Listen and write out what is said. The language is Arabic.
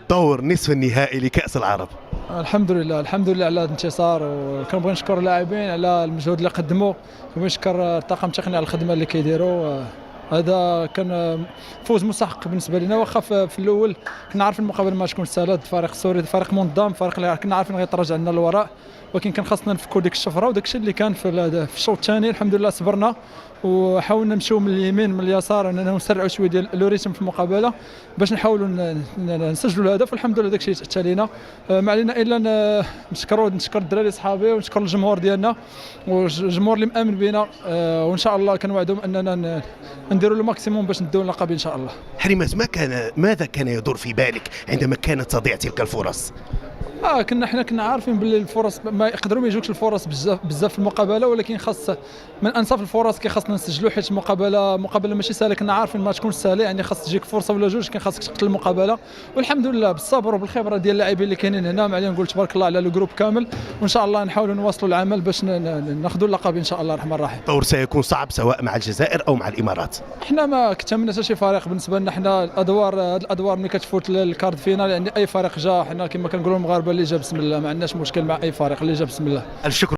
دور نصف النهائي لكأس العرب. الحمد لله الحمد لله على هذا الانتصار، وكنبغي نشكر اللاعبين على المجهود اللي قدموا، كنبغي نشكر الطاقم التقني على الخدمه اللي كيديروا. هذا كان فوز مستحق بالنسبه لنا، واخا في الاول كنا عارفين المقابله ما تكون سهله. الفريق السوري فريق منظم، فريق اللي كنا عارفين غيتراجع لنا للوراء، ولكن كان خاصنا نفكوا ديك الشفره، وداك الشيء اللي كان في الشوط الثاني. الحمد لله صبرنا وحاولنا نمشيو من اليمين من اليسار، اننا نسرعوا شويه ديال الريتم في المقابله باش نحاولوا نسجلوا الهدف، والحمد لله داك الشيء حتى لينا. ما علينا الا نشكر الدراري صحابي، ونشكر الجمهور ديالنا والجمهور اللي مآمن بنا، وان شاء الله كنوعدهم اننا نديروا الماكسيموم باش نديو اللقب ان شاء الله. حريمات، ماذا كان يدور في بالك عندما كانت تضيع تلك الفرص؟ كنا عارفين باللي الفرص ما يقدروا ما يجوكش الفرص بزاف في المقابله، ولكن خاص من انصاف الفرص خاصنا نسجلوا، حيت مقابله ماشي سهله. كنا عارفين ما تكونش سهله، يعني خاص تجيك فرصه ولا جوج، كان خاصك تقتل المقابله. والحمد لله بالصبر وبالخبره ديال اللاعبين اللي كاينين هنا، ما علينا نقول تبارك الله على الجروب كامل، وان شاء الله نحاولوا نواصلوا العمل باش ناخذوا اللقب ان شاء الله الرحمن الرحيم. الدور سيكون صعب سواء مع الجزائر او مع الامارات. احنا ما كتهمنا حتى شي فريق، بالنسبه لنا احنا الادوار ملي كتفوت للكارد فينال، يعني اي فريق جا، حنا كما كنقولوا المغاربه اللي جا بسم الله، ما عندناش مشكل مع اي فريق اللي جا بسم الله. الشكر.